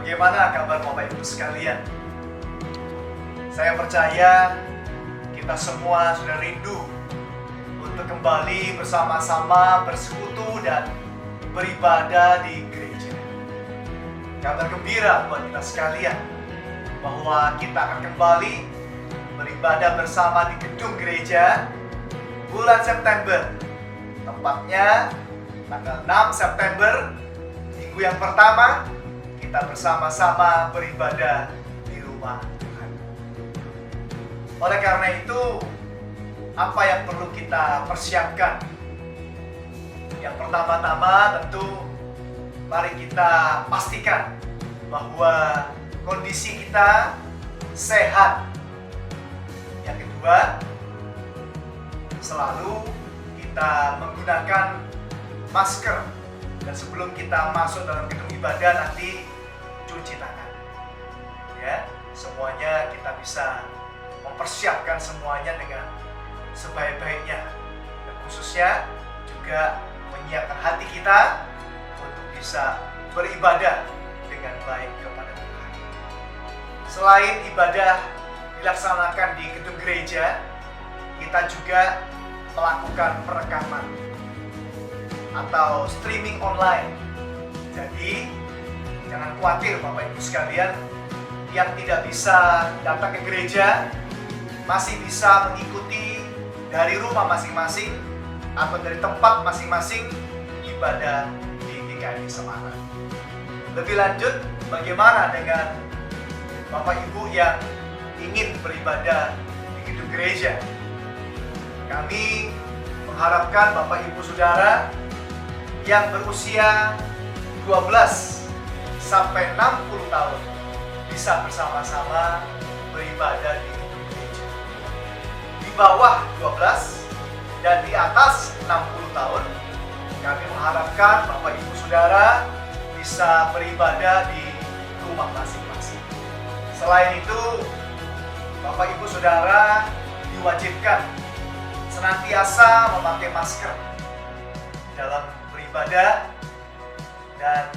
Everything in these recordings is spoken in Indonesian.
Bagaimana kabar Bapak Ibu sekalian? Saya percaya kita semua sudah rindu untuk kembali bersama-sama bersekutu dan beribadah di gereja. Kabar gembira buat kita sekalian bahwa kita akan kembali beribadah bersama di gedung gereja bulan September. Tepatnya tanggal 6 September, minggu yang pertama, kita bersama-sama beribadah di rumah Tuhan. Oleh karena itu, apa yang perlu kita persiapkan? Yang pertama-tama tentu, mari kita pastikan bahwa kondisi kita sehat. Yang kedua, selalu kita menggunakan masker. Dan sebelum kita masuk dalam gedung ibadah nanti cuci tangan. Ya, semuanya kita bisa mempersiapkan semuanya dengan sebaik-baiknya. Dan khususnya juga menyiapkan hati kita untuk bisa beribadah dengan baik kepada Tuhan. Selain ibadah dilaksanakan di gedung gereja, kita juga melakukan perekaman atau streaming online. Jadi jangan khawatir Bapak Ibu sekalian yang tidak bisa datang ke gereja, masih bisa mengikuti dari rumah masing-masing atau dari tempat masing-masing ibadah di GKI Semarang. Lebih lanjut, bagaimana dengan Bapak Ibu yang ingin beribadah di gedung gereja? Kami mengharapkan Bapak Ibu Saudara yang berusia 12 sampai 60 tahun bisa bersama-sama beribadah di gedung gereja. Di bawah 12 dan di atas 60 tahun, kami mengharapkan Bapak Ibu Saudara bisa beribadah di rumah masing-masing. Selain itu, Bapak Ibu Saudara diwajibkan senantiasa memakai masker dalam beribadah dan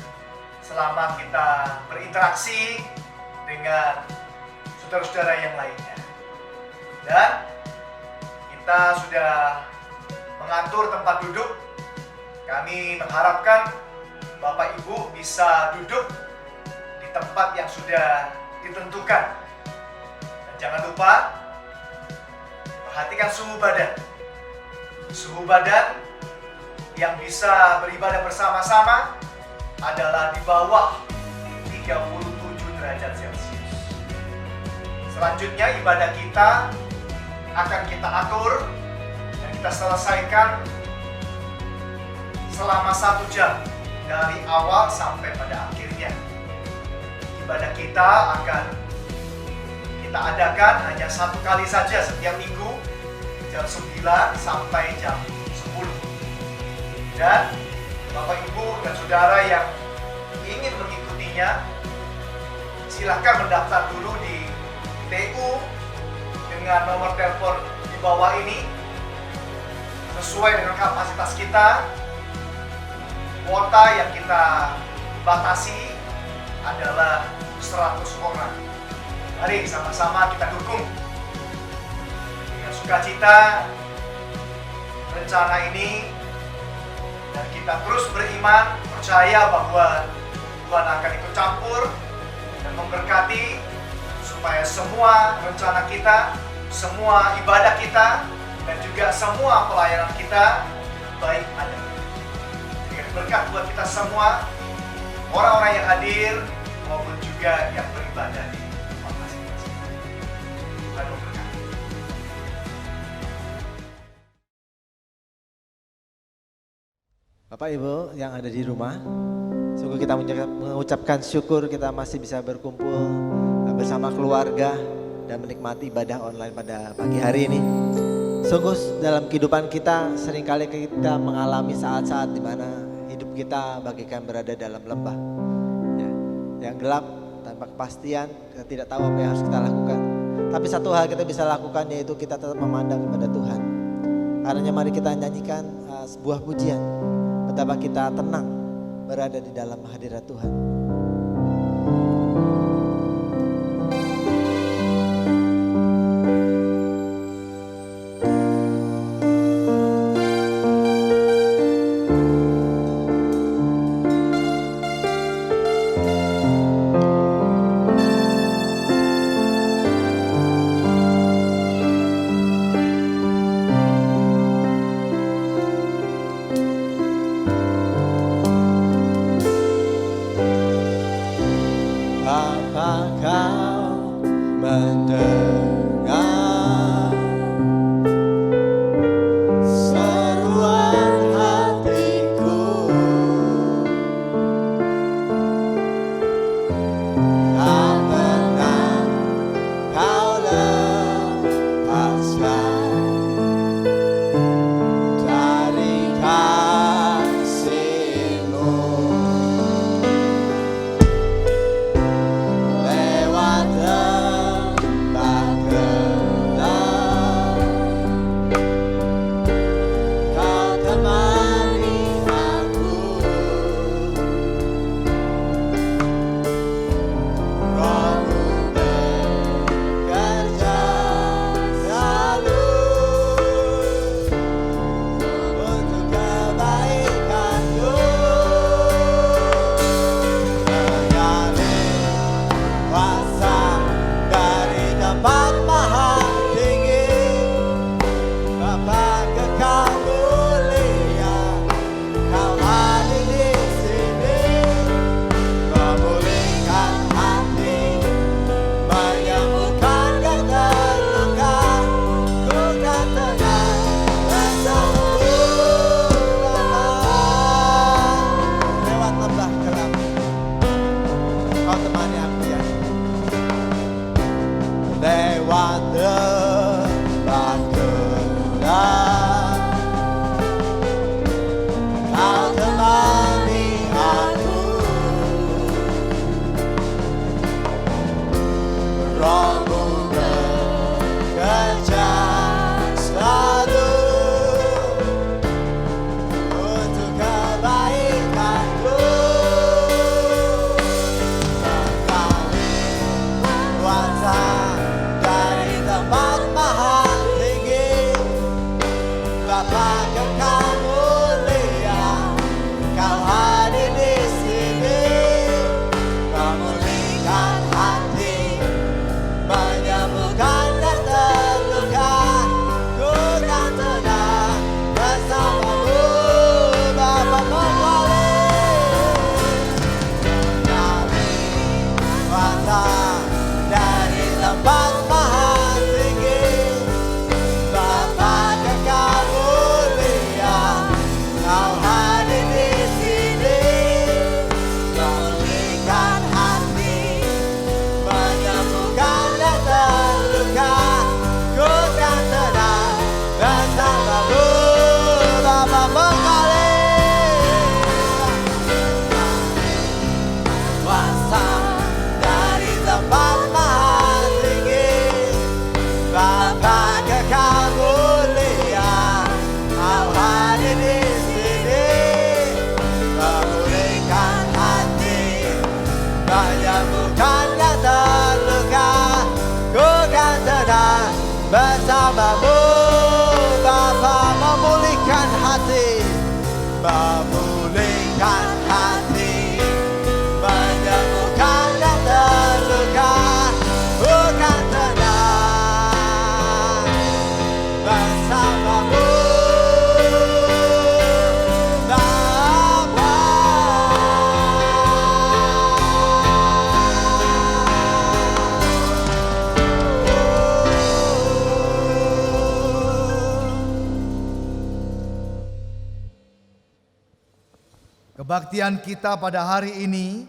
selama kita berinteraksi dengan saudara-saudara yang lainnya. Dan kita sudah mengatur tempat duduk. Kami mengharapkan Bapak Ibu bisa duduk di tempat yang sudah ditentukan. Dan jangan lupa perhatikan suhu badan. Suhu badan yang bisa beribadah bersama-sama adalah di bawah 37 derajat Celcius. Selanjutnya ibadah kita akan kita atur dan kita selesaikan selama 1 jam dari awal sampai pada akhirnya. Ibadah kita akan kita adakan hanya 1 kali saja setiap minggu, jam 9 sampai jam 10. Dan Bapak Ibu dan Saudara yang ingin mengikutinya, silakan mendaftar dulu di TU dengan nomor telepon di bawah ini. Sesuai dengan kapasitas kita, kuota yang kita batasi adalah 100 orang. Mari sama-sama kita dukung dengan sukacita rencana ini. Dan kita terus beriman, percaya bahwa Tuhan akan ikut campur dan memberkati supaya semua rencana kita, semua ibadah kita, dan juga semua pelayanan kita baik adanya. Jadi berkat buat kita semua, orang-orang yang hadir maupun juga yang beribadah di tempat masing-masing. Tuhan memberkati. Bapak Ibu yang ada di rumah, sungguh kita mengucapkan syukur kita masih bisa berkumpul bersama keluarga dan menikmati ibadah online pada pagi hari ini. Sungguh dalam kehidupan kita seringkali kita mengalami saat-saat di mana hidup kita bagaikan berada dalam lembah ya, yang gelap, tanpa kepastian, kita tidak tahu apa yang harus kita lakukan. Tapi satu hal kita bisa lakukan, yaitu kita tetap memandang kepada Tuhan. Karena mari kita nyanyikan sebuah pujian, betapa kita tenang berada di dalam hadirat Tuhan. Bapa kau mendengar seruan hatiku, tak pernah kau lepaskan dari kasih-Mu. Lewat lembah gelap, kau temani aku. Roh-Mu bekerja selalu untuk kebaikanku. Mengalir kuasa dari tempat maha tinggi, Bapa kekal mulia, kau hadir di sini, memulihkan hati, menyembuhkan yang terluka. Ku kan tenang bersama-Mu, lewat lembah gelap, kau temani aku ya. Lewat lembah gelap, kau temani aku. Roh-Mu bekerja selalu untuk kebaikanku. Mengalir kuasa dari tempat maha tinggi, Bapa kekal mulia, kau hadir di sini, memulihkan hati, menyembuhkan yang terluka. Ku kan tenang bersama-Mu, Bapa mengalir kuasa dari tempat maha tinggi, Bapa kekal mulia, kau hadir di sini, memulihkan hati, menyembuhkan yang terluka. Ku kan tenang bersama-Mu, Bapa mengalir kuasa dari tempat maha tinggi, Bapa kekal mulia, kau hadir di sini, memulihkan hati, menyembuhkan yang terluka. Ku kan tenang bersama-Mu, Bapa memulihkan hati, memulihkan hati, menyembuhkan yang terluka. Ku kan tenang bersama-Mu, Bapa. Kebaktian kita pada hari ini,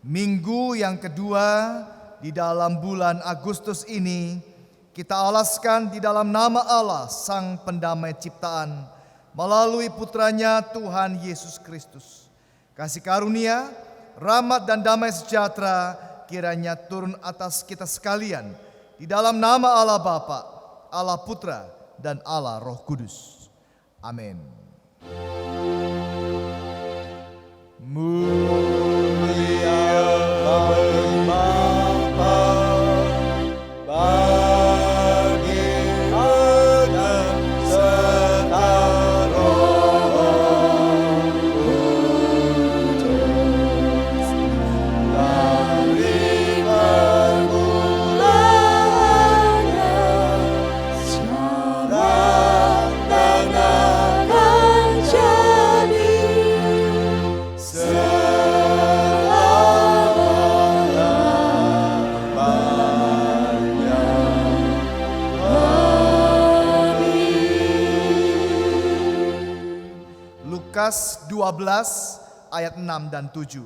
minggu yang kedua di dalam bulan Agustus ini, kita alaskan di dalam nama Allah, Sang Pendamai Ciptaan, melalui putranya Tuhan Yesus Kristus. Kasih karunia, rahmat dan damai sejahtera kiranya turun atas kita sekalian, di dalam nama Allah Bapa, Allah Putra, dan Allah Roh Kudus. Amin. Mulia bagi Bapa, bagi Anak serta Roh Kudus, dari permulaannya sekarang dan akan jadi, sekarang Lukas 12 ayat 6 dan 7.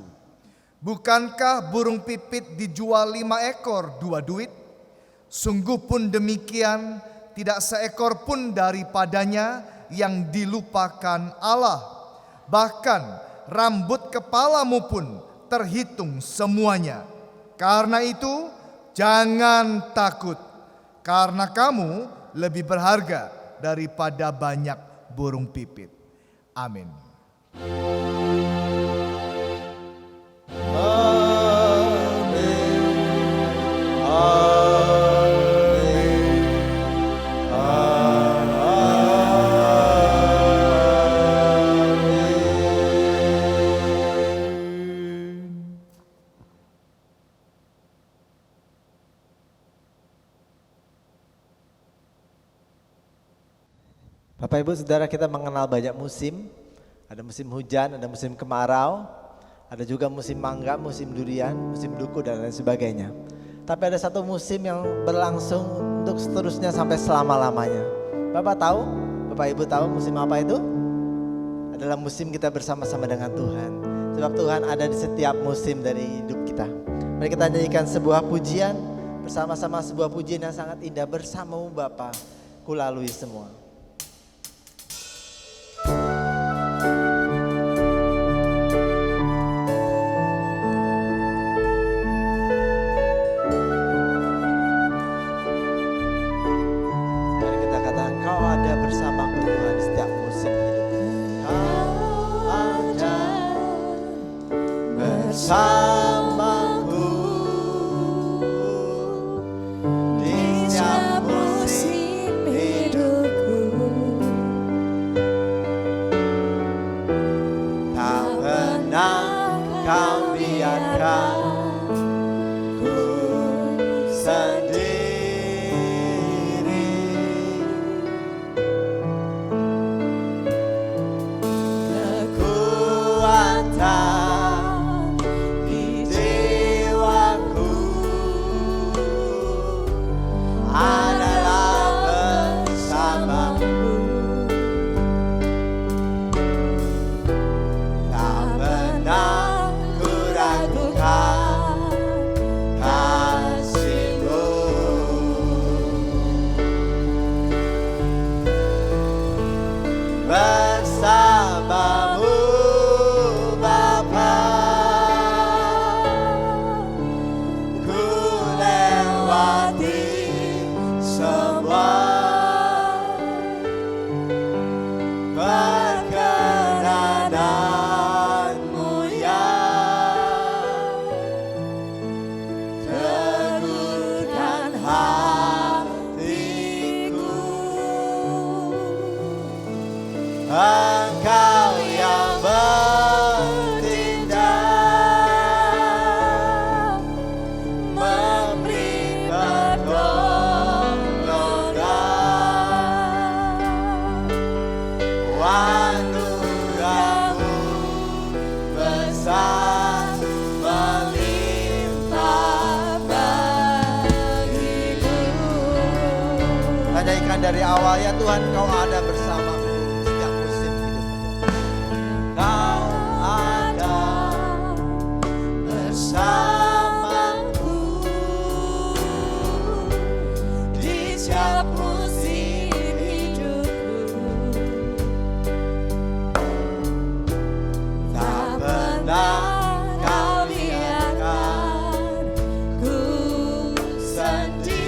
Bukankah burung pipit dijual 5 ekor 2 duit? Sungguh pun demikian, tidak seekor pun daripadanya yang dilupakan Allah. Bahkan rambut kepalamu pun terhitung semuanya. Karena itu jangan takut, karena kamu lebih berharga daripada banyak burung pipit. Amin. Bapak Ibu Saudara, kita mengenal banyak musim. Ada musim hujan, ada musim kemarau, ada juga musim mangga, musim durian, musim duku dan lain sebagainya. Tapi ada satu musim yang berlangsung untuk seterusnya sampai selama-lamanya. Bapak tahu? Bapak Ibu tahu musim apa itu? Adalah musim kita bersama-sama dengan Tuhan. Sebab Tuhan ada di setiap musim dari hidup kita. Mari kita nyanyikan sebuah pujian bersama-sama, sebuah pujian yang sangat indah. Bersamamu Bapa, ku lalui semua. Bersamaku Tuhan di setiap musim hidupku. Kau ada bersamaku di setiap musim hidupku. Tak pernah kau biarkan ku sendiri. Engkau yang bertindak, memberi pertolongan, anugerah-Mu besar melimpah bagiku. Nyanyikan dari awal, ya Tuhan, Kau ada bersama. Bersamaku di setiap musim hidupku. Tak pernah Kau biarkan ku sendiri.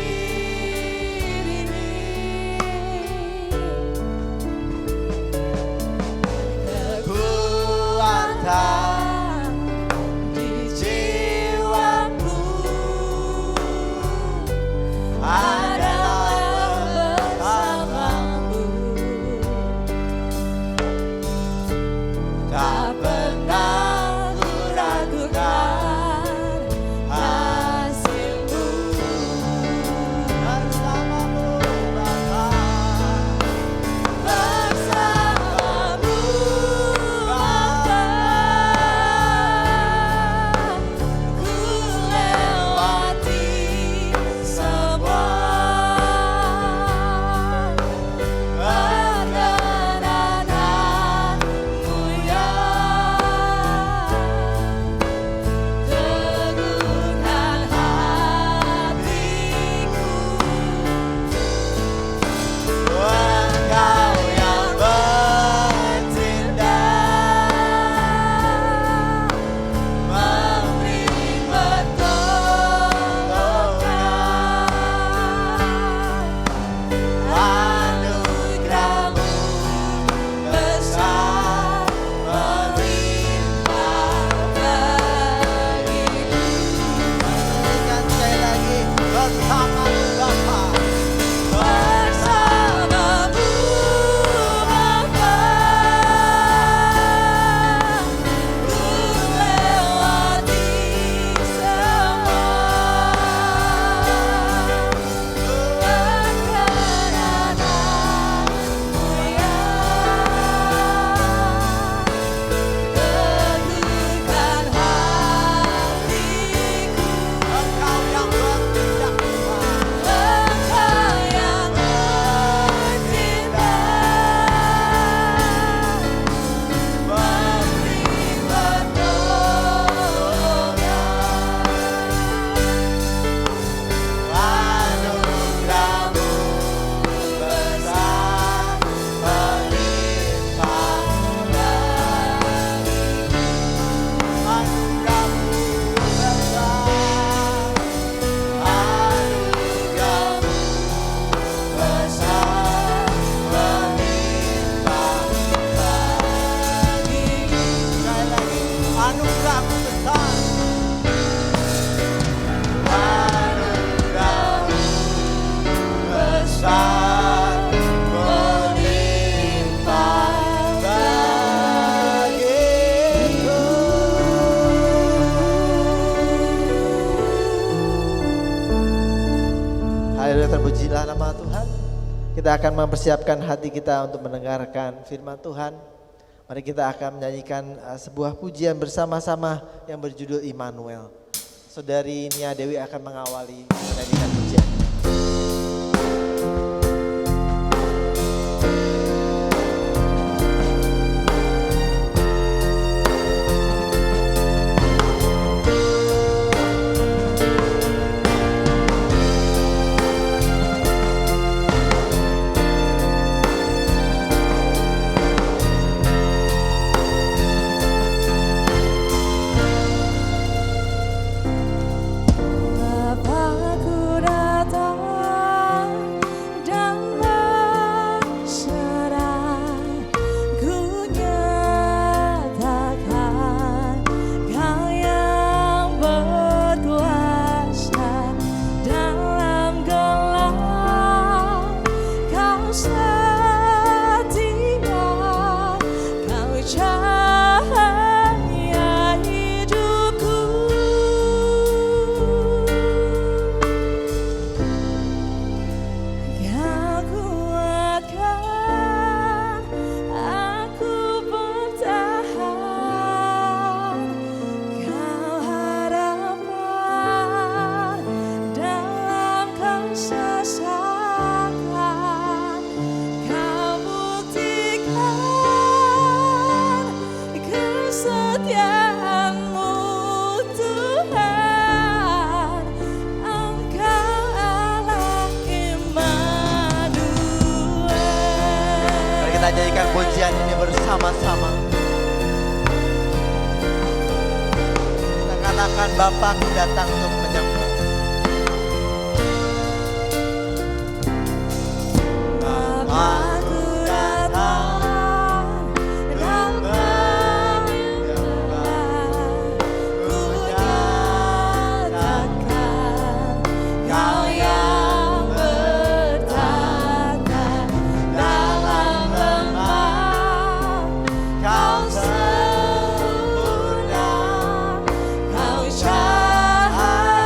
Haleluya, terpujilah nama Tuhan. Kita akan mempersiapkan hati kita untuk mendengarkan firman Tuhan. Mari kita akan menyanyikan sebuah pujian bersama-sama yang berjudul Immanuel. Saudari Nia Dewi akan mengawali menyanyikan pujian. Kita nyanyikan pujian ini bersama-sama. Kita katakan Bapakku datang untuk menyembah. Bapakku datang untuk menyembah. Ku nyatakan Kau yang bertata dalam lemah. Kau sempurna, Kau cahaya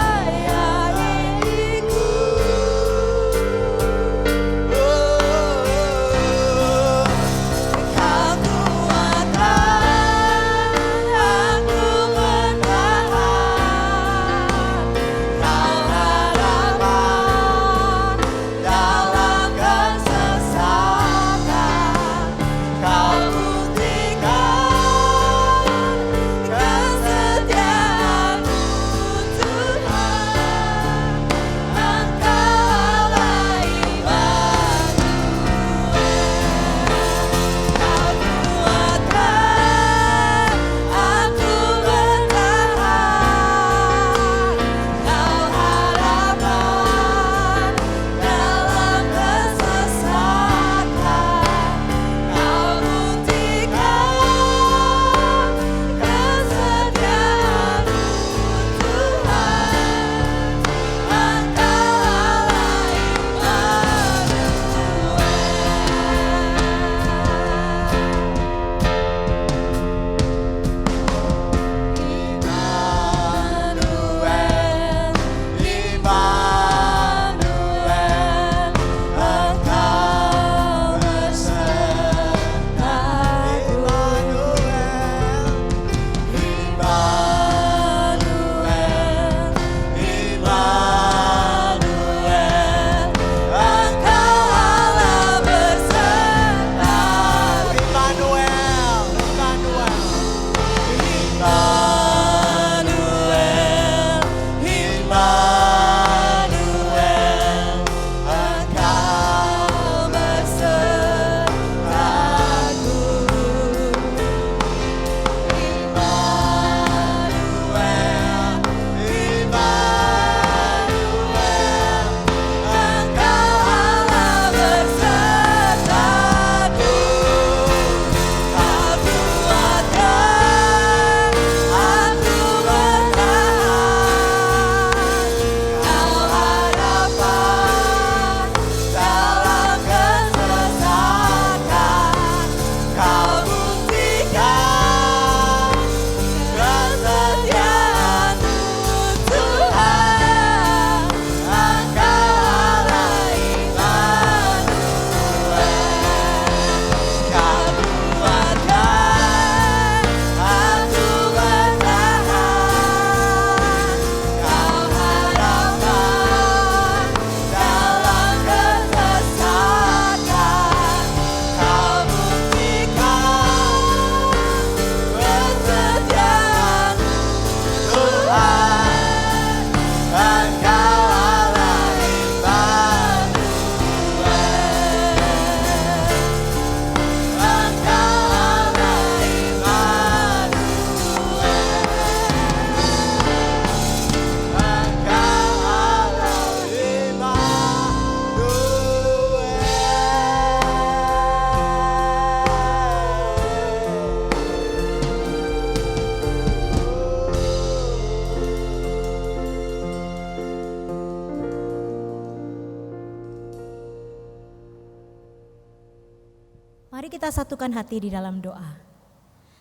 kita satukan hati di dalam doa.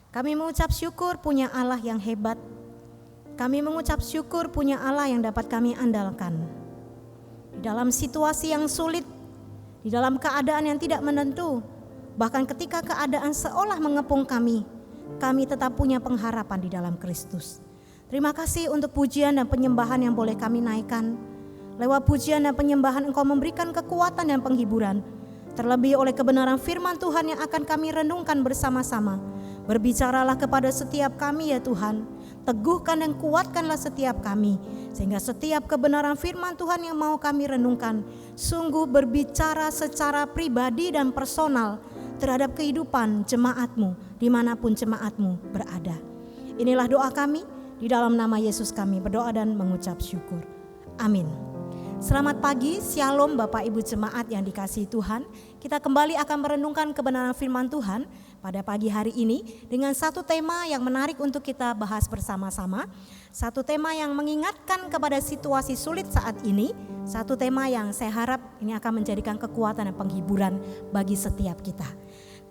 Kami mengucap syukur punya Allah yang hebat. Kami mengucap syukur punya Allah yang dapat kami andalkan. Di dalam situasi yang sulit, di dalam keadaan yang tidak menentu, bahkan ketika keadaan seolah mengepung kami tetap punya pengharapan di dalam Kristus. Terima kasih untuk pujian dan penyembahan yang boleh kami naikkan. Lewat pujian dan penyembahan Engkau memberikan kekuatan dan penghiburan. Terlebih oleh kebenaran firman Tuhan yang akan kami renungkan bersama-sama. Berbicaralah kepada setiap kami ya Tuhan. Teguhkan dan kuatkanlah setiap kami. Sehingga setiap kebenaran firman Tuhan yang mau kami renungkan sungguh berbicara secara pribadi dan personal terhadap kehidupan jemaat-Mu dimanapun jemaat-Mu berada. Inilah doa kami, di dalam nama Yesus kami berdoa dan mengucap syukur. Amin. Selamat pagi, shalom Bapak Ibu jemaat yang dikasihi Tuhan. Kita kembali akan merenungkan kebenaran firman Tuhan pada pagi hari ini dengan satu tema yang menarik untuk kita bahas bersama-sama. Satu tema yang mengingatkan kepada situasi sulit saat ini. Satu tema yang saya harap ini akan menjadikan kekuatan dan penghiburan bagi setiap kita.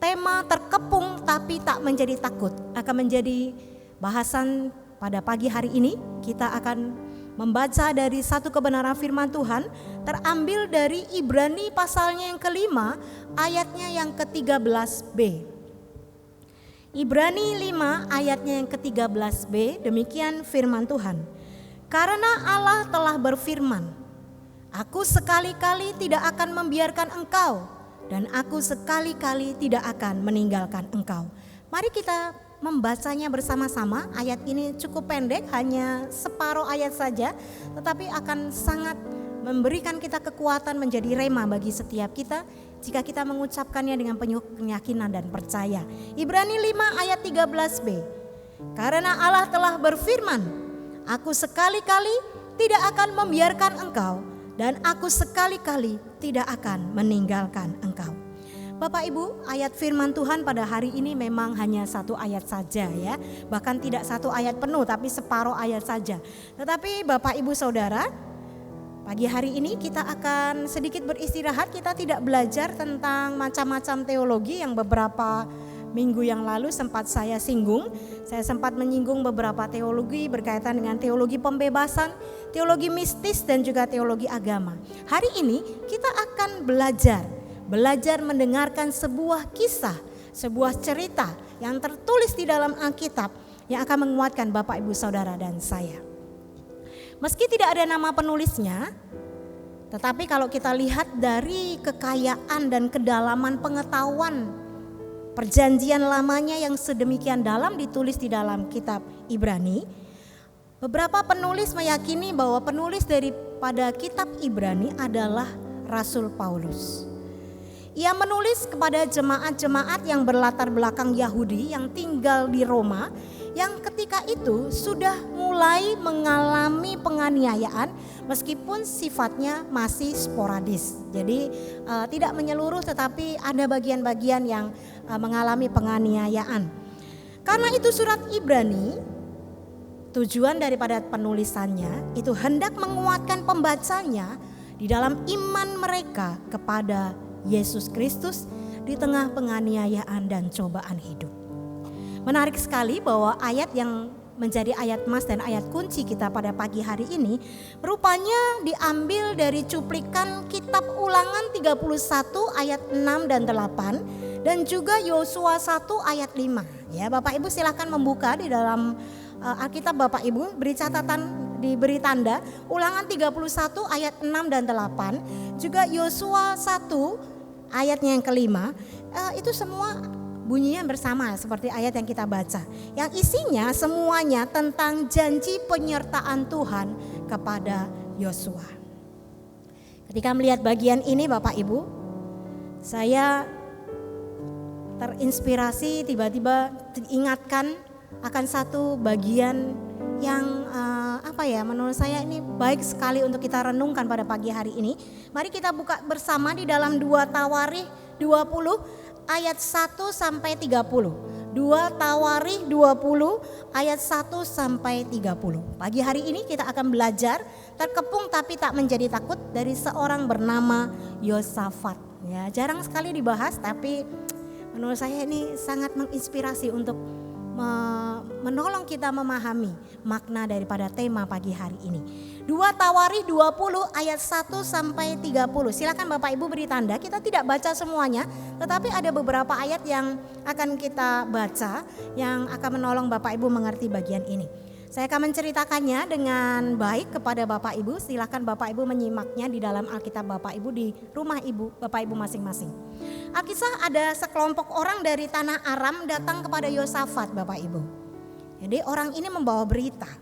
Tema terkepung tapi tak menjadi takut akan menjadi bahasan pada pagi hari ini. Kita akan membaca dari satu kebenaran firman Tuhan terambil dari Ibrani pasalnya yang kelima ayatnya yang ke-13b. Ibrani 5 ayatnya yang ke-13b, demikian firman Tuhan. Karena Allah telah berfirman, aku sekali-kali tidak akan membiarkan engkau dan aku sekali-kali tidak akan meninggalkan engkau. Mari kita membacanya bersama-sama. Ayat ini cukup pendek, hanya separuh ayat saja, tetapi akan sangat memberikan kita kekuatan menjadi rema bagi setiap kita jika kita mengucapkannya dengan penuh keyakinan dan percaya. Ibrani 5 ayat 13b. Karena Allah telah berfirman, aku sekali-kali tidak akan membiarkan engkau dan aku sekali-kali tidak akan meninggalkan engkau. Bapak Ibu, ayat firman Tuhan pada hari ini memang hanya satu ayat saja ya. Bahkan tidak satu ayat penuh tapi separuh ayat saja. Tetapi Bapak Ibu Saudara, pagi hari ini kita akan sedikit beristirahat. Kita tidak belajar tentang macam-macam teologi yang beberapa minggu yang lalu sempat saya singgung. Saya sempat menyinggung beberapa teologi berkaitan dengan teologi pembebasan, teologi mistis dan juga teologi agama. Hari ini kita akan belajar mendengarkan sebuah kisah, sebuah cerita yang tertulis di dalam Alkitab yang akan menguatkan Bapak Ibu Saudara dan saya. Meski tidak ada nama penulisnya, tetapi kalau kita lihat dari kekayaan dan kedalaman pengetahuan perjanjian lamanya yang sedemikian dalam ditulis di dalam kitab Ibrani, beberapa penulis meyakini bahwa penulis daripada kitab Ibrani adalah Rasul Paulus. Ia menulis kepada jemaat-jemaat yang berlatar belakang Yahudi yang tinggal di Roma, yang ketika itu sudah mulai mengalami penganiayaan meskipun sifatnya masih sporadis. Jadi tidak menyeluruh, tetapi ada bagian-bagian yang mengalami penganiayaan. Karena itu surat Ibrani, tujuan daripada penulisannya itu hendak menguatkan pembacanya di dalam iman mereka kepada Yesus Kristus di tengah penganiayaan dan cobaan hidup. Menarik sekali bahwa ayat yang menjadi ayat emas dan ayat kunci kita pada pagi hari ini rupanya diambil dari cuplikan kitab Ulangan 31 ayat 6 dan 8 dan juga Yosua 1 ayat 5. Ya, Bapak Ibu silakan membuka di dalam Alkitab Bapak Ibu, beri catatan, diberi tanda Ulangan 31 ayat 6 dan 8, juga Yosua 1 ayatnya yang kelima, itu semua bunyinya bersama seperti ayat yang kita baca. Yang isinya semuanya tentang janji penyertaan Tuhan kepada Yosua. Ketika melihat bagian ini Bapak Ibu, saya terinspirasi, tiba-tiba diingatkan akan satu bagian yang menurut saya ini baik sekali untuk kita renungkan pada pagi hari ini. Mari kita buka bersama di dalam 2 Tawarikh 20 ayat 1 sampai 30. 2 Tawarikh 20 ayat 1 sampai 30. Pagi hari ini kita akan belajar terkepung tapi tak menjadi takut dari seorang bernama Yosafat. Ya, jarang sekali dibahas, tapi menurut saya ini sangat menginspirasi untuk menolong kita memahami makna daripada tema pagi hari ini. 2 Tawarikh 20 ayat 1 sampai 30. Silakan Bapak Ibu beri tanda. Kita tidak baca semuanya, tetapi ada beberapa ayat yang akan kita baca yang akan menolong Bapak Ibu mengerti bagian ini. Saya akan menceritakannya dengan baik kepada Bapak Ibu. Silakan Bapak Ibu menyimaknya di dalam Alkitab Bapak Ibu di rumah Ibu, Bapak Ibu masing-masing. Alkisah ada sekelompok orang dari tanah Aram datang kepada Yosafat, Bapak Ibu. Jadi orang ini membawa berita.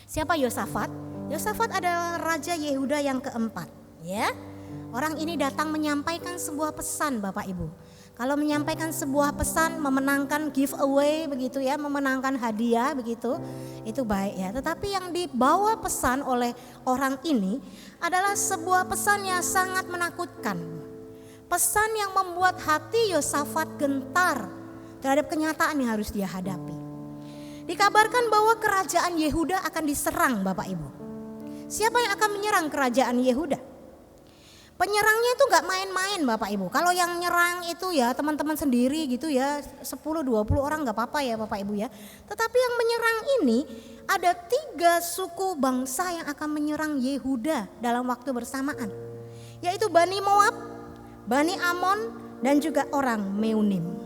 Siapa Yosafat? Yosafat adalah Raja Yehuda yang keempat. Ya, orang ini datang menyampaikan sebuah pesan, Bapak Ibu. Kalau menyampaikan sebuah pesan, memenangkan giveaway begitu ya, memenangkan hadiah begitu, itu baik ya. Tetapi yang dibawa pesan oleh orang ini adalah sebuah pesan yang sangat menakutkan. Pesan yang membuat hati Yosafat gentar terhadap kenyataan yang harus dia hadapi. Dikabarkan bahwa kerajaan Yehuda akan diserang, Bapak Ibu. Siapa yang akan menyerang kerajaan Yehuda? Penyerangnya itu gak main-main Bapak Ibu. Kalau yang nyerang itu ya teman-teman sendiri gitu ya, 10-20 orang gak apa-apa ya Bapak Ibu ya. Tetapi yang menyerang ini ada 3 suku bangsa yang akan menyerang Yehuda dalam waktu bersamaan. Yaitu Bani Moab, Bani Amon dan juga orang Meunim.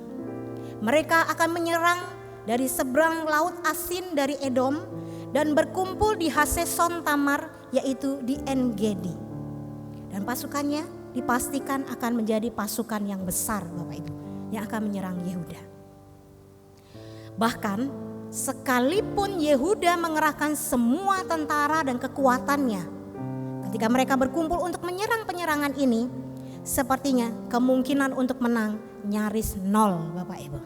Mereka akan menyerang dari seberang laut Asin dari Edom dan berkumpul di Haseson Tamar yaitu di En-Gedi. Dan pasukannya dipastikan akan menjadi pasukan yang besar Bapak Ibu yang akan menyerang Yehuda. Bahkan sekalipun Yehuda mengerahkan semua tentara dan kekuatannya, ketika mereka berkumpul untuk menyerang penyerangan ini, sepertinya kemungkinan untuk menang nyaris nol Bapak Ibu.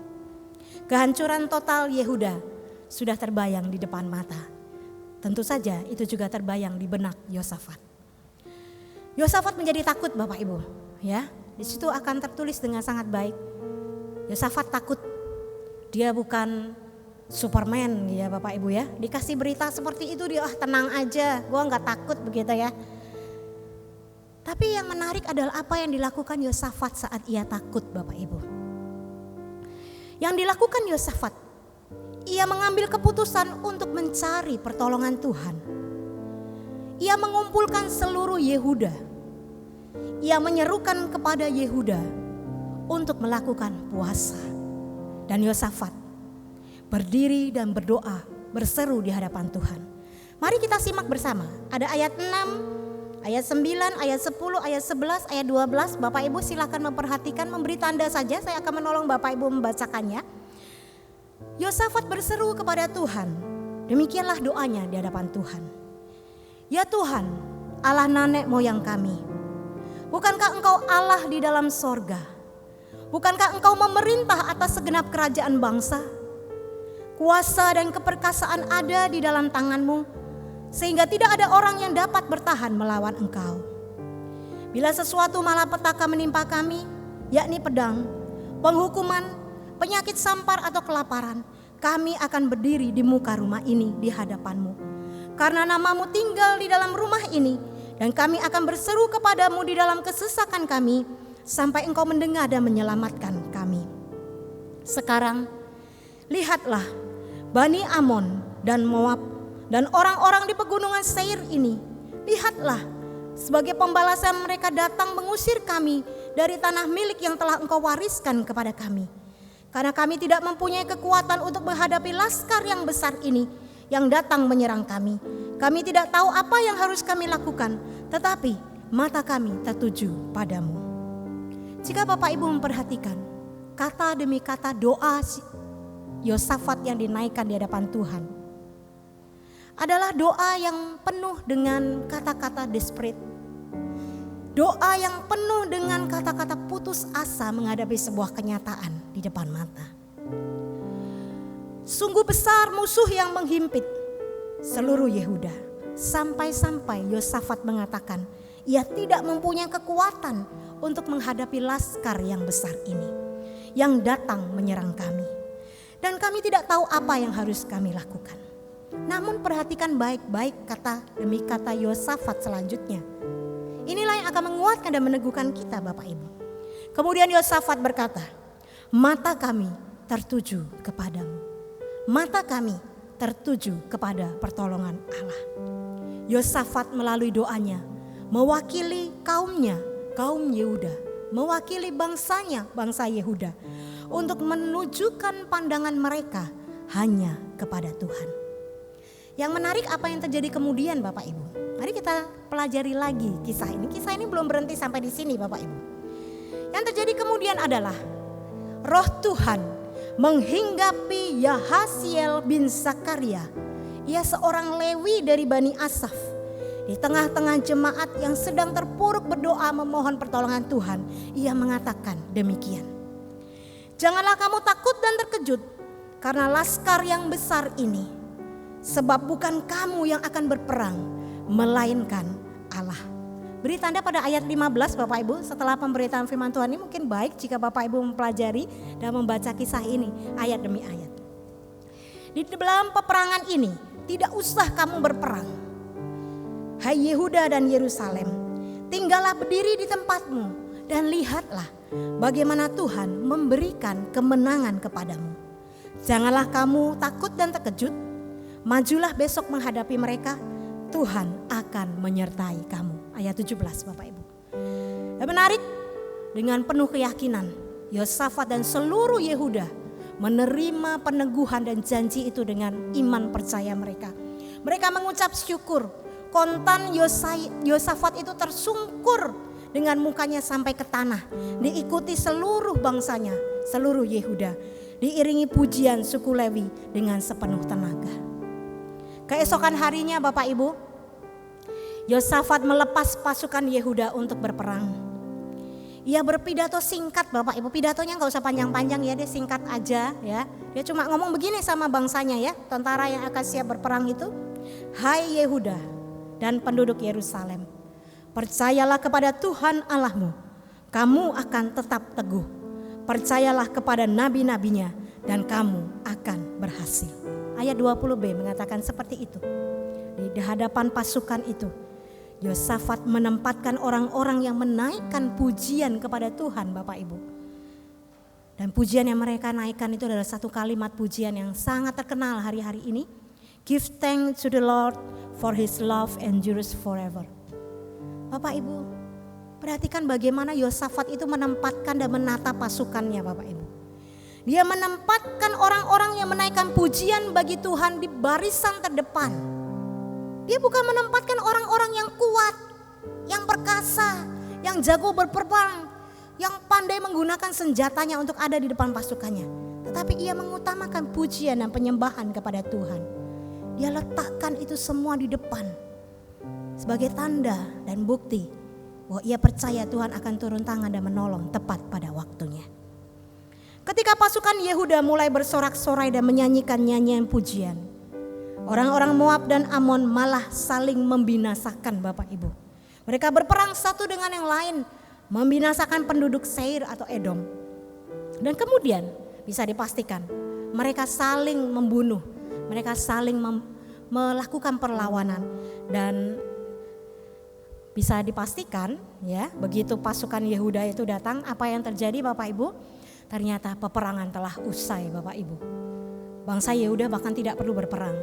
Kehancuran total Yehuda sudah terbayang di depan mata. Tentu saja itu juga terbayang di benak Yosafat. Yosafat menjadi takut Bapak Ibu, ya. Di situ akan tertulis dengan sangat baik. Yosafat takut. Dia bukan Superman ya Bapak Ibu ya. Dikasih berita seperti itu dia tenang aja, gua nggak takut begitu ya. Tapi yang menarik adalah apa yang dilakukan Yosafat saat ia takut Bapak Ibu. Yang dilakukan Yosafat, ia mengambil keputusan untuk mencari pertolongan Tuhan. Ia mengumpulkan seluruh Yehuda. Ia menyerukan kepada Yehuda untuk melakukan puasa. Dan Yosafat berdiri dan berdoa, berseru di hadapan Tuhan. Mari kita simak bersama. Ada ayat 6, ayat 9, ayat 10, ayat 11, ayat 12. Bapak Ibu silakan memperhatikan, memberi tanda saja. Saya akan menolong Bapak Ibu membacakannya. Yosafat berseru kepada Tuhan. Demikianlah doanya di hadapan Tuhan. Ya Tuhan, Allah nenek moyang kami, bukankah Engkau Allah di dalam sorga? Bukankah Engkau memerintah atas segenap kerajaan bangsa? Kuasa dan keperkasaan ada di dalam tangan-Mu, sehingga tidak ada orang yang dapat bertahan melawan Engkau. Bila sesuatu malapetaka menimpa kami, yakni pedang, penghukuman, penyakit sampar atau kelaparan, kami akan berdiri di muka rumah ini di hadapan-Mu. Karena nama-Mu tinggal di dalam rumah ini, dan kami akan berseru kepadamu di dalam kesesakan kami, sampai Engkau mendengar dan menyelamatkan kami. Sekarang, lihatlah Bani Amon dan Moab dan orang-orang di pegunungan Seir ini. Lihatlah, sebagai pembalasan mereka datang mengusir kami dari tanah milik yang telah Engkau wariskan kepada kami. Karena kami tidak mempunyai kekuatan untuk menghadapi laskar yang besar ini yang datang menyerang kami. Kami tidak tahu apa yang harus kami lakukan, tetapi mata kami tertuju padamu. Jika Bapak Ibu memperhatikan kata demi kata doa Yosafat yang dinaikkan di hadapan Tuhan, adalah doa yang penuh dengan kata-kata desperate. Doa yang penuh dengan kata-kata putus asa menghadapi sebuah kenyataan di depan mata. Sungguh besar musuh yang menghimpit seluruh Yehuda. Sampai-sampai Yosafat mengatakan ia tidak mempunyai kekuatan untuk menghadapi laskar yang besar ini yang datang menyerang kami. Dan kami tidak tahu apa yang harus kami lakukan. Namun perhatikan baik-baik kata demi kata Yosafat selanjutnya. Inilah yang akan menguatkan dan meneguhkan kita Bapak Ibu. Kemudian Yosafat berkata, mata kami tertuju kepadamu. Mata kami tertuju kepada pertolongan Allah. Yosafat melalui doanya mewakili kaumnya, kaum Yehuda, mewakili bangsanya, bangsa Yehuda, untuk menunjukkan pandangan mereka hanya kepada Tuhan. Yang menarik apa yang terjadi kemudian Bapak Ibu. Mari kita pelajari lagi kisah ini. Kisah ini belum berhenti sampai di sini Bapak Ibu. Yang terjadi kemudian adalah Roh Tuhan menghinggapi Yahasiel bin Zakaria. Ia seorang Lewi dari Bani Asaf. Di tengah-tengah jemaat yang sedang terpuruk berdoa memohon pertolongan Tuhan, ia mengatakan demikian. Janganlah kamu takut dan terkejut karena laskar yang besar ini. Sebab bukan kamu yang akan berperang, melainkan Allah. Beri tanda pada ayat 15 Bapak Ibu. Setelah pemberitaan firman Tuhan ini mungkin baik jika Bapak Ibu mempelajari dan membaca kisah ini ayat demi ayat. Di dalam peperangan ini tidak usah kamu berperang. Hai Yehuda dan Yerusalem, tinggallah berdiri di tempatmu dan lihatlah bagaimana Tuhan memberikan kemenangan kepadamu. Janganlah kamu takut dan terkejut. Majulah besok menghadapi mereka, Tuhan akan menyertai kamu. Ayat 17 Bapak Ibu. Dan menarik, dengan penuh keyakinan Yosafat dan seluruh Yehuda menerima peneguhan dan janji itu dengan iman percaya mereka. Mereka mengucap syukur. Kontan Yosafat itu tersungkur dengan mukanya sampai ke tanah. Diikuti seluruh bangsanya, seluruh Yehuda. Diiringi pujian suku Lewi dengan sepenuh tenaga. Keesokan harinya Bapak Ibu, Yosafat melepas pasukan Yehuda untuk berperang. Ia berpidato singkat Bapak Ibu, pidatonya gak usah panjang-panjang ya, dia singkat aja ya. Dia cuma ngomong begini sama bangsanya ya, tentara yang akan siap berperang itu. Hai Yehuda dan penduduk Yerusalem, percayalah kepada Tuhan Allahmu, kamu akan tetap teguh. Percayalah kepada nabi-nabinya dan kamu akan berhasil. Ayat 20b mengatakan seperti itu. Di hadapan pasukan itu, Yosafat menempatkan orang-orang yang menaikkan pujian kepada Tuhan Bapak Ibu. Dan pujian yang mereka naikkan itu adalah satu kalimat pujian yang sangat terkenal hari-hari ini. Give thanks to the Lord for his love endures forever. Bapak Ibu, perhatikan bagaimana Yosafat itu menempatkan dan menata pasukannya Bapak Ibu. Dia menempatkan orang-orang yang menaikkan pujian bagi Tuhan di barisan terdepan. Dia bukan menempatkan orang-orang yang kuat, yang perkasa, yang jago berperang, yang pandai menggunakan senjatanya untuk ada di depan pasukannya. Tetapi ia mengutamakan pujian dan penyembahan kepada Tuhan. Dia letakkan itu semua di depan sebagai tanda dan bukti bahwa ia percaya Tuhan akan turun tangan dan menolong tepat pada waktunya. Ketika pasukan Yehuda mulai bersorak-sorai dan menyanyikan nyanyian pujian, orang-orang Moab dan Amon malah saling membinasakan Bapak Ibu. Mereka berperang satu dengan yang lain, membinasakan penduduk Seir atau Edom. Dan kemudian bisa dipastikan mereka saling membunuh, mereka saling melakukan perlawanan. Dan bisa dipastikan ya, begitu pasukan Yehuda itu datang, apa yang terjadi Bapak Ibu? Ternyata peperangan telah usai Bapak Ibu. Bangsa Yehuda bahkan tidak perlu berperang.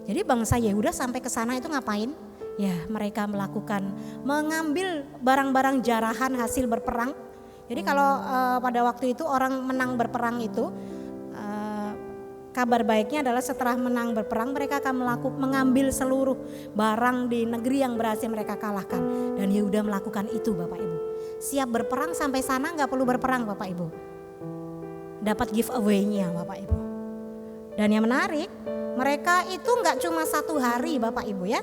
Jadi bangsa Yehuda sampai ke sana itu ngapain? Ya mereka mengambil barang-barang jarahan hasil berperang. Jadi kalau pada waktu itu orang menang berperang itu, kabar baiknya adalah setelah menang berperang mereka akan mengambil seluruh barang di negeri yang berhasil mereka kalahkan. Dan Yehuda melakukan itu Bapak Ibu. Siap berperang sampai sana gak perlu berperang Bapak Ibu. Dapat giveaway-nya Bapak Ibu. Dan yang menarik, mereka itu gak cuma satu hari Bapak Ibu ya.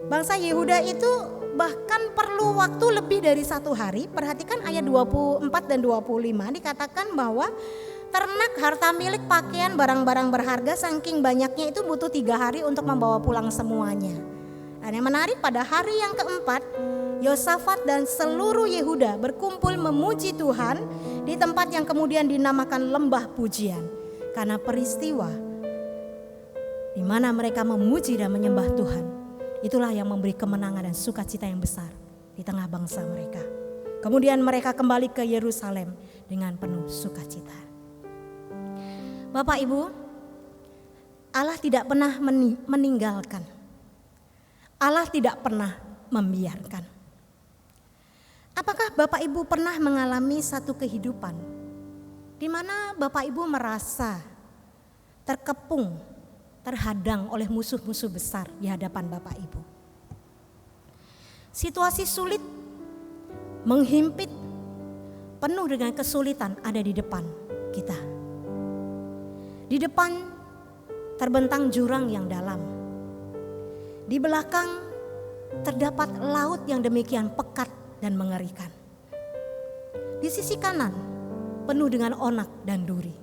Bangsa Yehuda itu bahkan perlu waktu lebih dari satu hari. Perhatikan ayat 24 dan 25 dikatakan bahwa ternak, harta milik, pakaian, barang-barang berharga saking banyaknya itu butuh 3 hari untuk membawa pulang semuanya. Dan yang menarik pada hari yang keempat, Yosafat dan seluruh Yehuda berkumpul memuji Tuhan di tempat yang kemudian dinamakan lembah pujian. Karena peristiwa di mana mereka memuji dan menyembah Tuhan, itulah yang memberi kemenangan dan sukacita yang besar di tengah bangsa mereka. Kemudian mereka kembali ke Yerusalem dengan penuh sukacita. Bapak Ibu, Allah tidak pernah meninggalkan. Allah tidak pernah membiarkan. Apakah Bapak Ibu pernah mengalami satu kehidupan di mana Bapak Ibu merasa terkepung, terhadang oleh musuh-musuh besar di hadapan Bapak Ibu? Situasi sulit, menghimpit, penuh dengan kesulitan ada di depan kita. Di depan terbentang jurang yang dalam. Di belakang terdapat laut yang demikian pekat dan mengerikan. Di sisi kanan penuh dengan onak dan duri.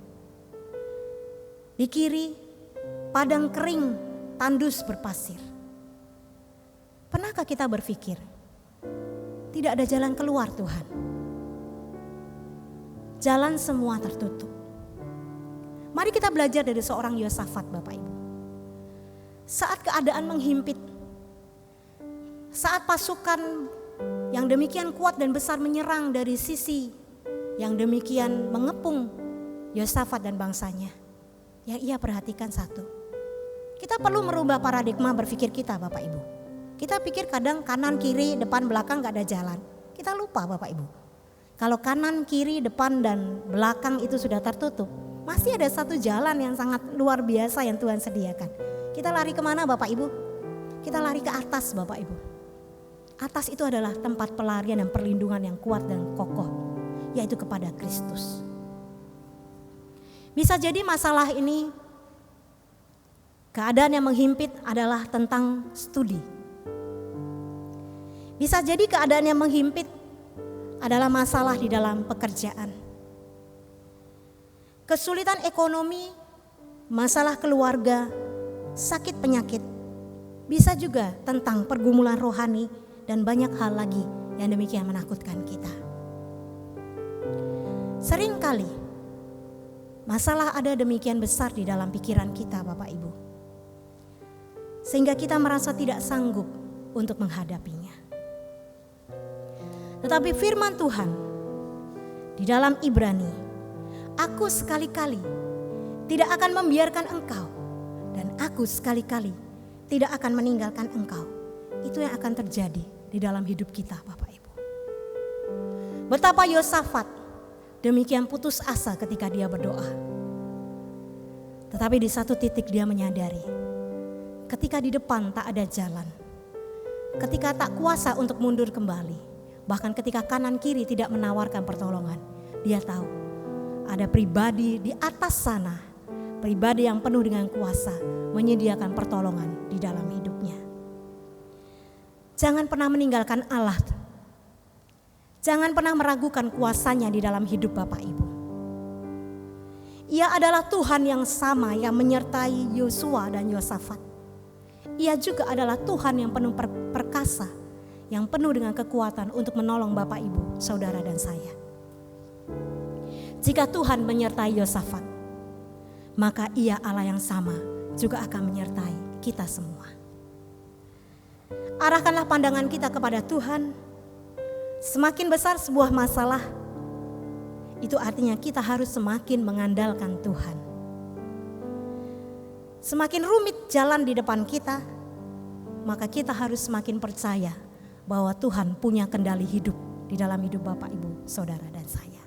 Di kiri padang kering tandus berpasir. Pernahkah kita berpikir tidak ada jalan keluar Tuhan? Jalan semua tertutup. Mari kita belajar dari seorang Yosafat, Bapak Ibu. Saat keadaan menghimpit, saat pasukan yang demikian kuat dan besar menyerang dari sisi yang demikian mengepung Yosafat dan bangsanya, yang ia perhatikan satu, kita perlu merubah paradigma berpikir kita, Bapak Ibu. Kita pikir kadang kanan, kiri, depan, belakang gak ada jalan. Kita lupa, Bapak Ibu. Kalau kanan, kiri, depan, dan belakang itu sudah tertutup, masih ada satu jalan yang sangat luar biasa yang Tuhan sediakan. Kita lari kemana, Bapak Ibu? Kita lari ke atas, Bapak Ibu. Atas itu adalah tempat pelarian dan perlindungan yang kuat dan kokoh, yaitu kepada Kristus. Bisa jadi masalah ini, keadaan yang menghimpit adalah tentang studi. Bisa jadi keadaan yang menghimpit adalah masalah di dalam pekerjaan. Kesulitan ekonomi, masalah keluarga, sakit penyakit. Bisa juga tentang pergumulan rohani dan banyak hal lagi yang demikian menakutkan kita. Seringkali masalah ada demikian besar di dalam pikiran kita, Bapak Ibu, sehingga kita merasa tidak sanggup untuk menghadapinya. Tetapi firman Tuhan di dalam Ibrani, aku sekali-kali tidak akan membiarkan engkau, dan aku sekali-kali tidak akan meninggalkan engkau. Itu yang akan terjadi di dalam hidup kita, Bapak Ibu. Betapa Yosafat demikian putus asa ketika dia berdoa. Tetapi di satu titik dia menyadari, ketika di depan tak ada jalan, ketika tak kuasa untuk mundur kembali, bahkan ketika kanan kiri tidak menawarkan pertolongan, dia tahu ada pribadi di atas sana, pribadi yang penuh dengan kuasa menyediakan pertolongan di dalam hidupnya. Jangan pernah meninggalkan Allah. Jangan pernah meragukan kuasanya di dalam hidup Bapak Ibu. Ia adalah Tuhan yang sama yang menyertai Yosua dan Yosafat. Ia juga adalah Tuhan yang penuh perkasa, yang penuh dengan kekuatan untuk menolong Bapak Ibu, saudara dan saya. Jika Tuhan menyertai Yosafat, maka Ia Allah yang sama juga akan menyertai kita semua. Arahkanlah pandangan kita kepada Tuhan. Semakin besar sebuah masalah, itu artinya kita harus semakin mengandalkan Tuhan. Semakin rumit jalan di depan kita, maka kita harus semakin percaya bahwa Tuhan punya kendali hidup di dalam hidup Bapak, Ibu, saudara dan saya.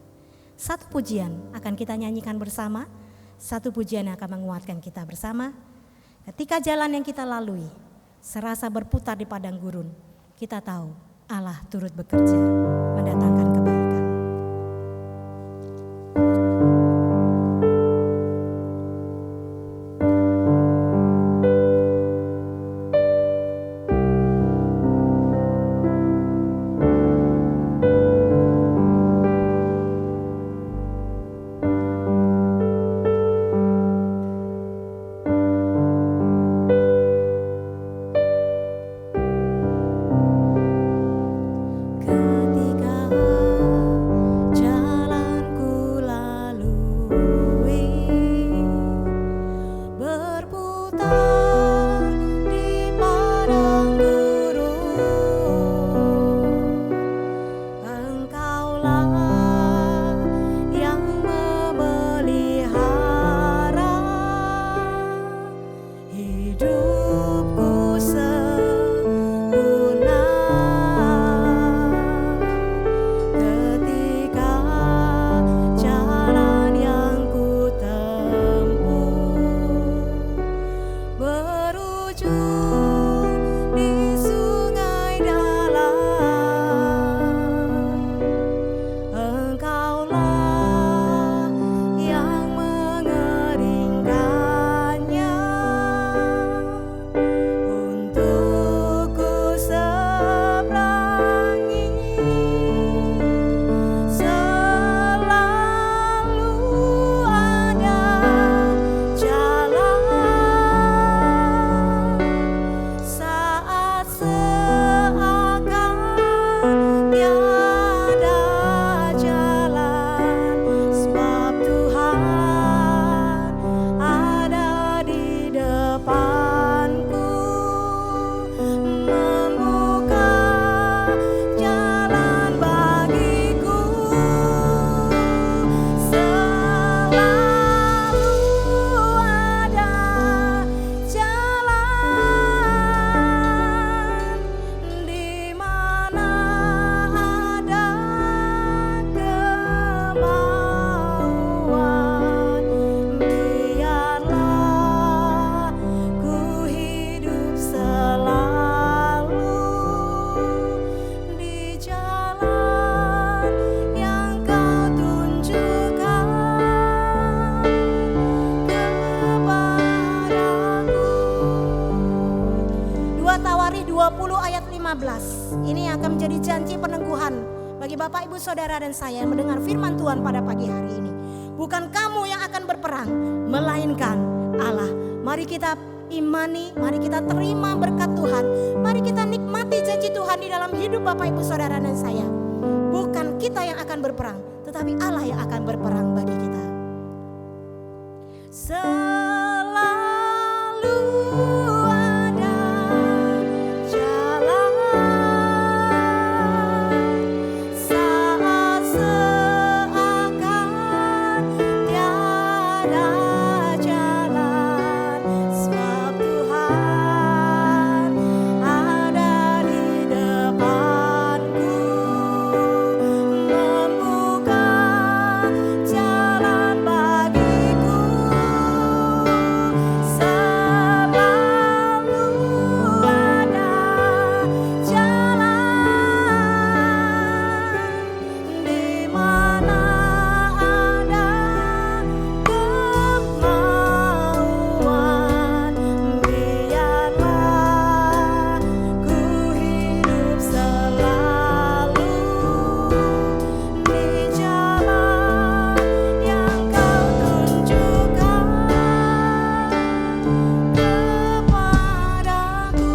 Satu pujian akan kita nyanyikan bersama, satu pujian yang akan menguatkan kita bersama. Ketika jalan yang kita lalui serasa berputar di padang gurun, kita tahu Allah turut bekerja mendatangkan kebaikan. Ketika Tawarikh 20 ayat 15. Ini akan menjadi janji peneguhan bagi Bapak Ibu Saudara dan saya yang mendengar firman Tuhan pada pagi hari ini. Bukan kamu yang akan berperang, melainkan Allah. Mari kita imani, mari kita terima berkat Tuhan. Mari kita nikmati janji Tuhan di dalam hidup Bapak Ibu Saudara dan saya. Bukan kita yang akan berperang, tetapi Allah yang akan berperang bagi kita. Selalu ada jalan saat seakan tiada jalan, sebab Tuhan ada di depanku, membuka jalan bagiku. Selalu ada jalan di mana ada kemauan. Biarlah ku hidup selalu di jalan yang Kau tunjukkan kepadaku.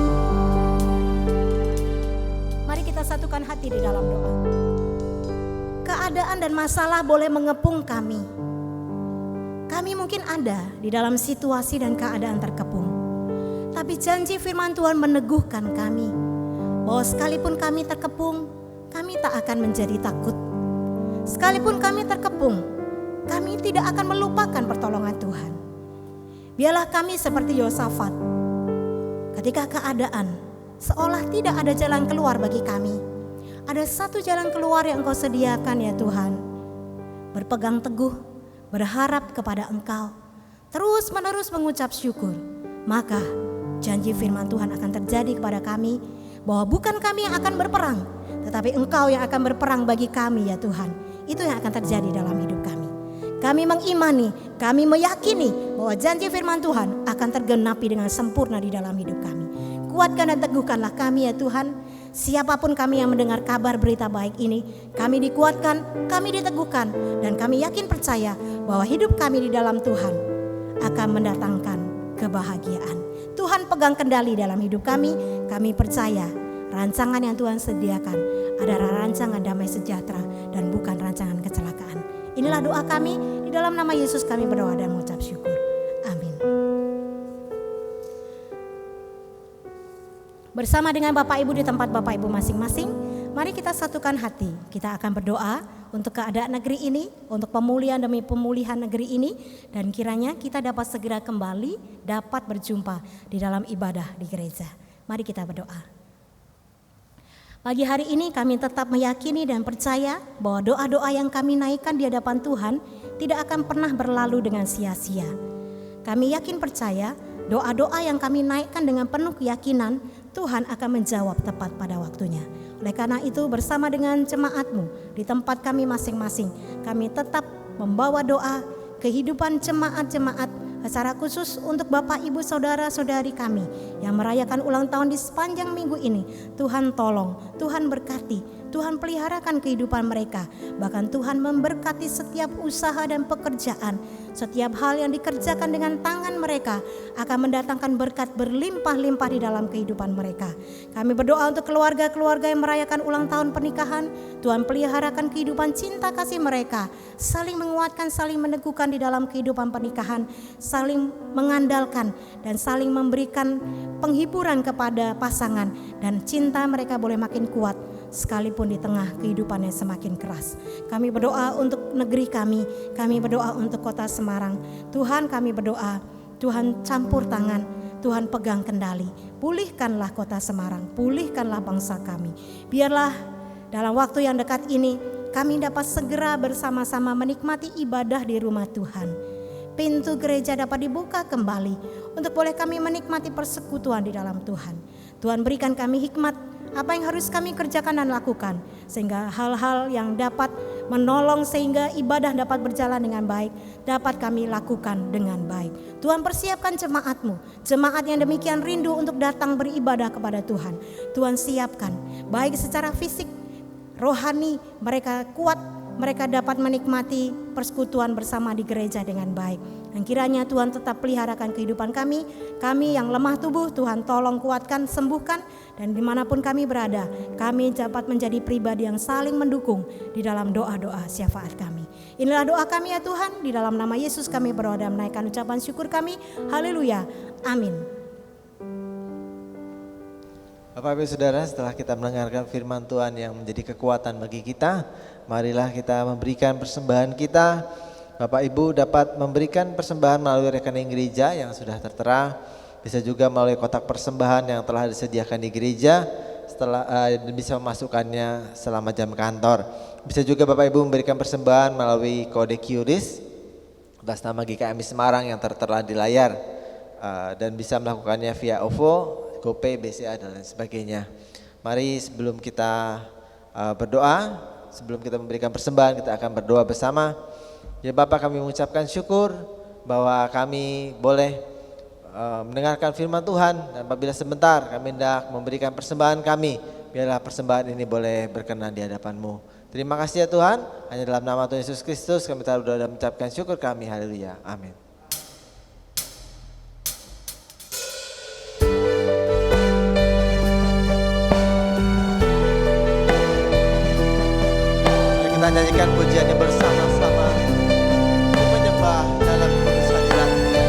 Mari kita satukan hati di dalam doa. Keadaan dan masalah boleh mengepung kami. Kami mungkin ada di dalam situasi dan keadaan terkepung. Tapi janji firman Tuhan meneguhkan kami bahwa sekalipun kami terkepung, kami tak akan menjadi takut. Sekalipun kami terkepung, kami tidak akan melupakan pertolongan Tuhan. Biarlah kami seperti Yosafat. Ketika keadaan seolah tidak ada jalan keluar bagi kami, ada satu jalan keluar yang Engkau sediakan ya Tuhan. Berpegang teguh, berharap kepada Engkau, terus menerus mengucap syukur. Maka janji firman Tuhan akan terjadi kepada kami, bahwa bukan kami yang akan berperang, tetapi Engkau yang akan berperang bagi kami ya Tuhan. Itu yang akan terjadi dalam hidup kami. Kami mengimani, kami meyakini bahwa janji firman Tuhan akan tergenapi dengan sempurna di dalam hidup kami. Kuatkan dan teguhkanlah kami ya Tuhan. Siapapun kami yang mendengar kabar berita baik ini, kami dikuatkan, kami diteguhkan, dan kami yakin percaya bahwa hidup kami di dalam Tuhan akan mendatangkan kebahagiaan. Tuhan pegang kendali dalam hidup kami percaya rancangan yang Tuhan sediakan adalah rancangan damai sejahtera dan bukan rancangan kecelakaan. Inilah doa kami, di dalam nama Yesus kami berdoa dan mengucap syukur. Amin. Bersama dengan Bapak Ibu di tempat Bapak Ibu masing-masing, mari kita satukan hati. Kita akan berdoa untuk keadaan negeri ini, untuk pemulihan demi pemulihan negeri ini, dan kiranya kita dapat segera kembali, dapat berjumpa di dalam ibadah di gereja. Mari kita berdoa. Pagi hari ini kami tetap meyakini dan percaya bahwa doa-doa yang kami naikkan di hadapan Tuhan tidak akan pernah berlalu dengan sia-sia. Kami yakin percaya doa-doa yang kami naikkan dengan penuh keyakinan Tuhan akan menjawab tepat pada waktunya. Oleh karena itu bersama dengan jemaat-Mu di tempat kami masing-masing, kami tetap membawa doa kehidupan jemaat-jemaat secara khusus untuk Bapak Ibu Saudara-saudari kami yang merayakan ulang tahun di sepanjang minggu ini. Tuhan tolong, Tuhan berkati, Tuhan peliharakan kehidupan mereka. Bahkan Tuhan memberkati setiap usaha dan pekerjaan. Setiap hal yang dikerjakan dengan tangan mereka akan mendatangkan berkat berlimpah-limpah di dalam kehidupan mereka. Kami berdoa untuk keluarga-keluarga yang merayakan ulang tahun pernikahan. Tuhan peliharakan kehidupan cinta kasih mereka, saling menguatkan, saling meneguhkan di dalam kehidupan pernikahan, saling mengandalkan dan saling memberikan penghiburan kepada pasangan, dan cinta mereka boleh makin kuat sekalipun di tengah kehidupan yang semakin keras. Kami berdoa untuk negeri kami berdoa untuk kota Semarang. Tuhan, kami berdoa, Tuhan campur tangan, Tuhan pegang kendali. Pulihkanlah kota Semarang, pulihkanlah bangsa kami. Biarlah dalam waktu yang dekat ini kami dapat segera bersama-sama menikmati ibadah di rumah Tuhan. Pintu gereja dapat dibuka kembali untuk boleh kami menikmati persekutuan di dalam Tuhan. Tuhan berikan kami hikmat apa yang harus kami kerjakan dan lakukan, sehingga hal-hal yang dapat menolong sehingga ibadah dapat berjalan dengan baik, dapat kami lakukan dengan baik. Tuhan, persiapkan jemaat-Mu, jemaat yang demikian rindu untuk datang beribadah kepada Tuhan. Tuhan, siapkan baik secara fisik, rohani, mereka kuat, mereka dapat menikmati persekutuan bersama di gereja dengan baik. Dan kiranya Tuhan tetap peliharakan kehidupan kami yang lemah tubuh, Tuhan tolong kuatkan, sembuhkan, dan dimanapun kami berada, kami dapat menjadi pribadi yang saling mendukung di dalam doa-doa syafaat kami. Inilah doa kami ya Tuhan, di dalam nama Yesus kami berdoa dan menaikkan ucapan syukur kami. Haleluya, amin. Bapak Ibu Saudara, setelah kita mendengarkan firman Tuhan yang menjadi kekuatan bagi kita, marilah kita memberikan persembahan kita. Bapak Ibu dapat memberikan persembahan melalui rekening gereja yang sudah tertera, bisa juga melalui kotak persembahan yang telah disediakan di gereja, bisa memasukkannya selama jam kantor. Bisa juga Bapak Ibu memberikan persembahan melalui kode QRIS atas nama GKMI Semarang yang tertera di layar, dan bisa melakukannya via OVO, GoPay, BCA dan lain sebagainya. Mari sebelum kita berdoa, sebelum kita memberikan persembahan, kita akan berdoa bersama. Ya Bapak, kami mengucapkan syukur bahwa kami boleh mendengarkan firman Tuhan, dan apabila sebentar kami hendak memberikan persembahan kami, biarlah persembahan ini boleh berkenan di hadapan-Mu. Terima kasih ya Tuhan, hanya dalam nama Tuhan Yesus Kristus kami taruh doa dan mengucapkan syukur kami. Haleluya, amin. Mari kita nyanyikan pujiannya bersama-sama, menyembah dalam kudus hadirat-Mu.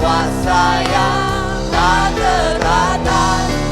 Kuasa yang tak terbatas.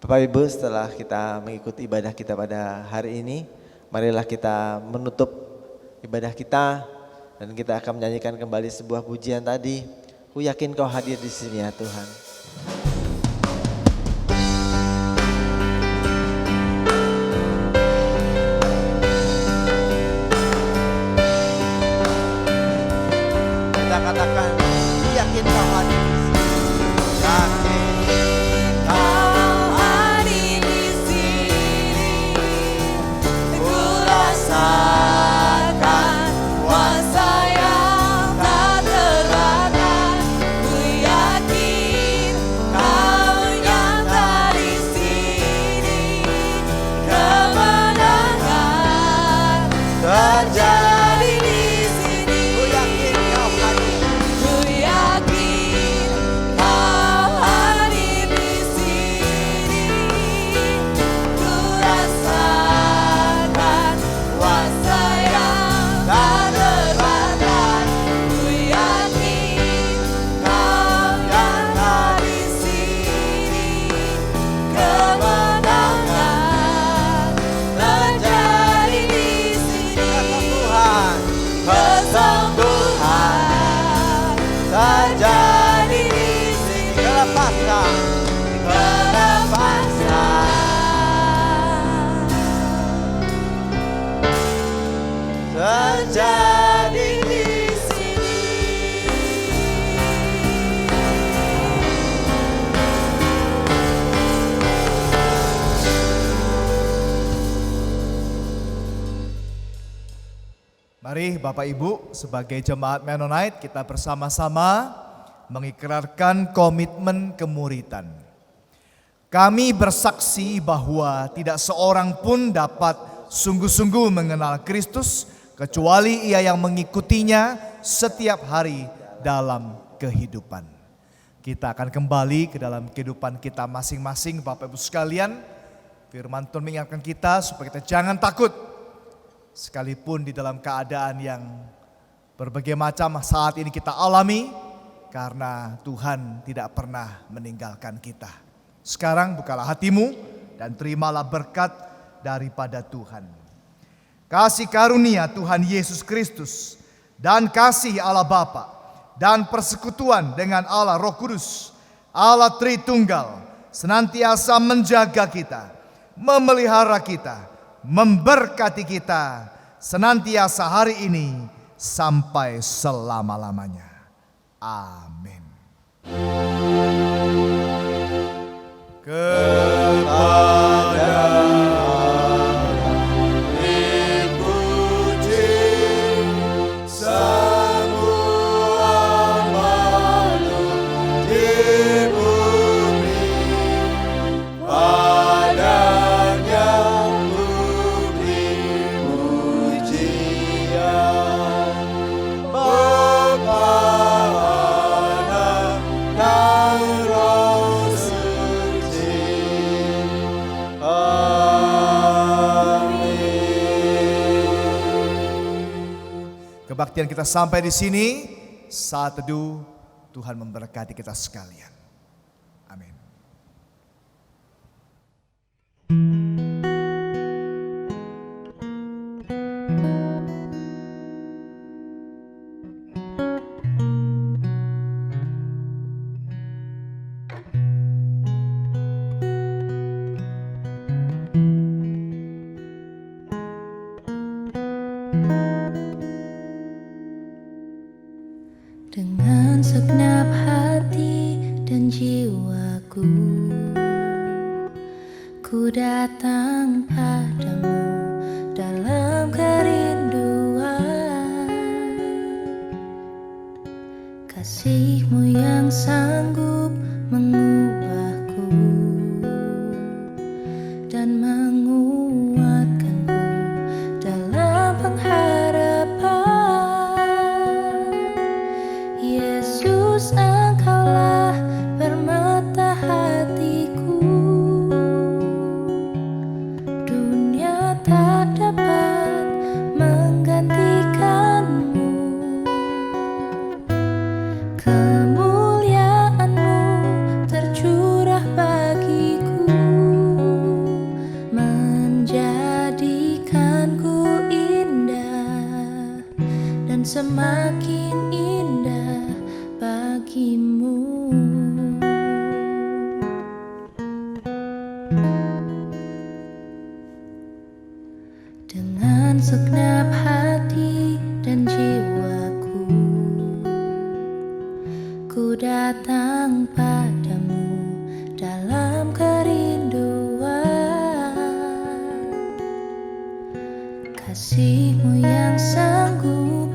Bapak Ibu, setelah kita mengikuti ibadah kita pada hari ini, marilah kita menutup ibadah kita dan kita akan menyanyikan kembali sebuah pujian tadi. Ku yakin Kau hadir di sini ya Tuhan. Kita katakan, ku yakin Kau hadir di sini. Yakin. Terjadi di sini. Mari Bapak Ibu, sebagai jemaat Mennonite kita bersama-sama mengikrarkan komitmen kemuridan. Kami bersaksi bahwa tidak seorang pun dapat sungguh-sungguh mengenal Kristus kecuali ia yang mengikutinya setiap hari dalam kehidupan. Kita akan kembali ke dalam kehidupan kita masing-masing Bapak Ibu sekalian. Firman Tuhan mengingatkan kita supaya kita jangan takut. Sekalipun di dalam keadaan yang berbagai macam saat ini kita alami. Karena Tuhan tidak pernah meninggalkan kita. Sekarang bukalah hatimu dan terimalah berkat daripada Tuhan. Kasih karunia Tuhan Yesus Kristus dan kasih Allah Bapa dan persekutuan dengan Allah Roh Kudus, Allah Tritunggal, senantiasa menjaga kita, memelihara kita, memberkati kita senantiasa hari ini sampai selama-lamanya. Amin. Kepada kebaktian kita sampai di sini. Saat teduh, Tuhan memberkati kita sekalian. Amin. Dengan segenap hati dan jiwaku, ku datang padamu dalam kerinduan. Kasih-Mu yang sanggup mengubahku dan menguatkanku dalam pengharapan. Yesus, Engkaulah permata hatiku. Dunia tak dapat menggantikanmu. Kemuliaan-Mu tercurah bagiku. kasih-Mu yang sanggup